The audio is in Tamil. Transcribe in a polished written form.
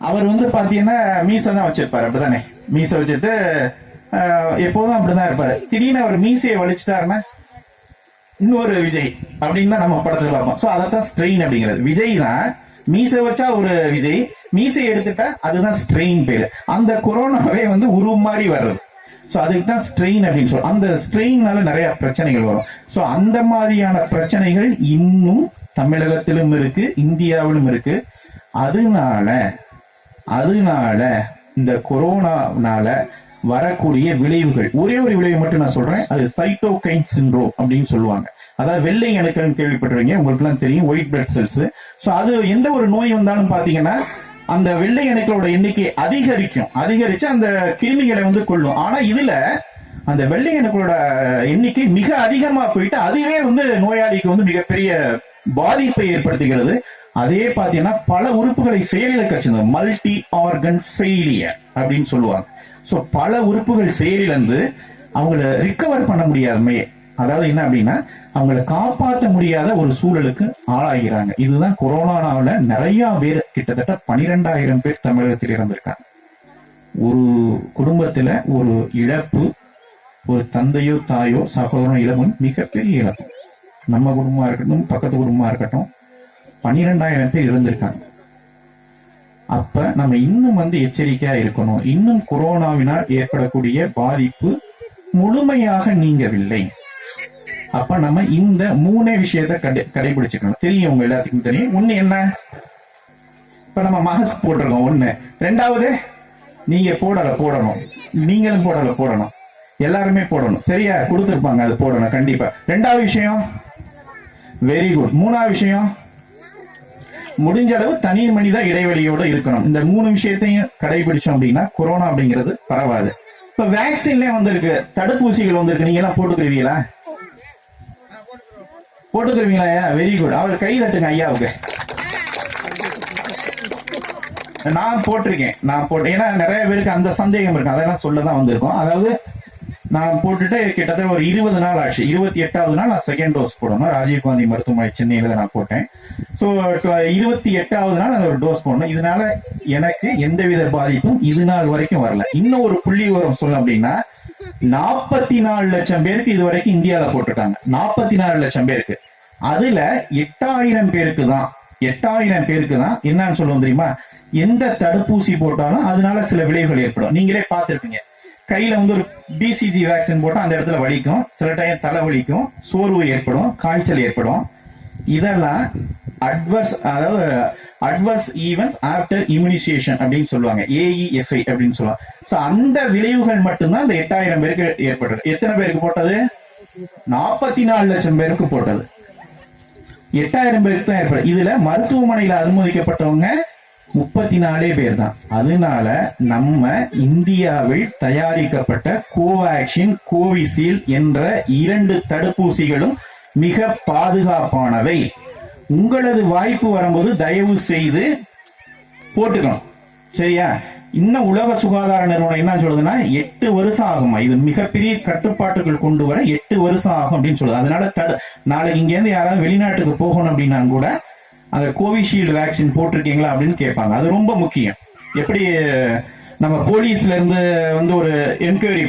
அவர் வந்து பாத்தீங்கன்னா மீசை தான் வச்சிருப்பாரு, அப்படித்தானே? மீசை வச்சுட்டு எப்போதும் அப்படிதான் இருப்பாரு. திடீர்னு அவர் மீசையை வலிச்சிட்டாருன்னா இன்னொரு விஜய் அப்படின்னு தான் நம்ம படத்துல பார்ப்போம். சோ அதான் ஸ்ட்ரெயின் அப்படிங்கிறது. விஜய் தான் மீசை வச்சா ஒரு விஜய், மீசை எடுத்துட்டா அதுதான் ஸ்ட்ரெயின் பேரு. அந்த கொரோனாவே வந்து உருமாறி வர்றது. சோ அதுக்கு தான் ஸ்ட்ரெயின் அப்படின்னு சொல்றோம். அந்த ஸ்ட்ரெயின்னால நிறைய பிரச்சனைகள் வரும். சோ அந்த மாதிரியான பிரச்சனைகள் இன்னும் தமிழகத்திலும் இருக்கு, இந்தியாவிலும் இருக்கு. அதனால இந்த கொரோனானால வரக்கூடிய விளைவுகள், ஒரே ஒரு விளைவு மட்டும் நான் சொல்றேன், அது சைட்டோகைன் சிண்ட்ரோம் அப்படின்னு சொல்லுவாங்க. அதாவது வெள்ளை அணுக்கள் கேள்விப்பட்டிருக்கீங்க, உங்களுக்கு எல்லாம் தெரியும், ஒயிட் பிளட் செல்ஸ். சோ அது எந்த ஒரு நோய் வந்தாலும் பாத்தீங்கன்னா அந்த வெள்ளை அணுக்களோட எண்ணிக்கை அதிகரிச்சு அந்த கிருமிகளை வந்து கொள்ளும். ஆனா இதுல அந்த வெள்ளை அணுக்களோட எண்ணிக்கை மிக அதிகமா போயிட்டு அதுவே வந்து நோயாளிக்கு வந்து மிகப்பெரிய பாதிப்பை ஏற்படுத்துகிறது. அதே பாத்தீங்கன்னா பல உறுப்புகளை செயலிழக்க செய்யும், மல்டி ஆர்கன் ஃபெயிலியர் அப்படின்னு சொல்லுவாங்க. சோ பல உறுப்புகள் செயலிழந்து அவங்கள ரிகவர் பண்ண முடியாதமே, அதாவது என்ன அப்படின்னா அவங்களை காப்பாற்ற முடியாத ஒரு சூழலுக்கு ஆளாகிறாங்க. இதுதான் கொரோனானால நிறைய பேர், கிட்டத்தட்ட 12,000 பேர் தமிழகத்தில் இறந்திருக்காங்க. ஒரு குடும்பத்துல ஒரு இழப்பு, ஒரு தந்தையோ தாயோ சகோதரனோ இழப்பு மிகப்பெரிய இழப்பு. நம்ம குடும்பமா இருக்கட்டும், பக்கத்து குடும்பமா இருக்கட்டும், 12,000 பேர் இறந்திருக்காங்க. அப்ப நம்ம இன்னும் வந்து எச்சரிக்கையா இருக்கணும். இன்னும் கொரோனாவினால் ஏற்படக்கூடிய பாதிப்பு முழுமையாக நீங்கவில்லை. அப்ப நம்ம இந்த 3 விஷயத்தை கடைபிடிச்சுக்கணும். தெரியும், உங்க எல்லாத்துக்கும் தெரியும். ஒண்ணு என்ன, இப்ப நம்ம மாஸ்க் போட்டிருக்கோம். ஒண்ணு. ரெண்டாவது, நீங்க போடணும், நீங்களும் போடணும், எல்லாருமே போடணும். சரியா? கொடுத்துருப்பாங்க, அது போடணும் கண்டிப்பா. ரெண்டாவது விஷயம், வெரி குட். மூணாவது விஷயம், முடிஞ்ச அளவு தனி மனித இடைவெளியோட இருக்கணும். இந்த 3 விஷயத்தையும் கடைபிடிச்சோம் அப்படின்னா கொரோனா அப்படிங்கிறது பரவாது. இப்ப வேக்சின்ல வந்திருக்கு, தடுப்பூசிகள் வந்திருக்கு, நீங்க எல்லாம் போட்டுக்கிறீங்களா? போட்டுக்கிறீங்களா? Very good. அவர் கை தட்டுங்க ஐயாவுக்கு. நான் போட்டிருக்கேன். ஏன்னா நிறைய பேருக்கு அந்த சந்தேகம் இருக்கு, அதெல்லாம் சொல்லதான் வந்திருக்கோம். அதாவது நான் போட்டுட்டு கிட்டத்தட்ட ஒரு 20 நாள் ஆச்சு. 28வது நாள் நான் செகண்ட் டோஸ் போடணும். ராஜீவ்காந்தி மருத்துவமனை சென்னையில நான் போட்டேன். ஸோ 28வது நாள் அந்த ஒரு டோஸ் போடணும். இதனால எனக்கு எந்தவித பாதிப்பும் இது நாள் வரைக்கும் வரல. இன்னும் ஒரு புள்ளி விவரம் சொல்ல அப்படின்னா 44 லட்சம் பேருக்கு இது வரைக்கும் இந்தியாவில போட்டிருக்காங்க. 44 லட்சம் பேருக்கு. அதுல 8,000 பேருக்கு தான் என்னன்னு சொல்லுவோம் தெரியுமா, எந்த தடுப்பூசி போட்டாலும் அதனால சில விளைவுகள் ஏற்படும். நீங்களே பார்த்திருப்பீங்க, கையில வந்து ஒரு பிசிஜி வேக்சின் போட்டா அந்த இடத்துல வலிக்கும், சில டைம் தலை வலிக்கும், சோர்வு ஏற்படும், காய்ச்சல் ஏற்படும். இதெல்லாம் அட்வர்ஸ் ஈவென்ட்ஸ் ஆஃப்டர் இம்யூனைசேஷன் அப்படின்னு சொல்லுவாங்க, AEFI அப்படின்னு சொல்லுவாங்க. சோ அந்த விளைவுகள் மட்டும்தான் இந்த 8,000 பேருக்கு ஏற்பட்டது. எத்தனை பேருக்கு போட்டது? 44 லட்சம் பேருக்கு போட்டது. 8,000 பேருக்கு தான் ஏற்படும். இதுல மருத்துவமனையில அனுமதிக்கப்பட்டவங்க 34 பேர் தான். அதனால நம்ம இந்தியாவில் தயாரிக்கப்பட்ட கோவேக்சின், கோவிஷீல்டு என்ற 2 தடுப்பூசிகளும் மிக பாதுகாப்பானவை. உங்களது வாய்ப்பு வரும்போது தயவு செய்து போட்டுக்கணும். சரியா? இன்னும் உலக சுகாதார நிறுவனம் என்ன சொல்லுதுன்னா 8 வருஷம் ஆகுமா, இது மிகப்பெரிய கட்டுப்பாட்டுகள் கொண்டு வர 8 வருஷம் ஆகும் அப்படின்னு சொல்லுது. அதனால நாளைக்கு இங்க இருந்து யாராவது வெளிநாட்டுக்கு போகணும் அப்படின்னா கூட அந்த கோவிஷீல்டு வேக்சின் போட்டிருக்கீங்களா அப்படின்னு கேட்பாங்க. அது ரொம்ப முக்கியம். எப்படி நம்ம போலீஸ்ல இருந்து வந்து ஒரு என்கொயரி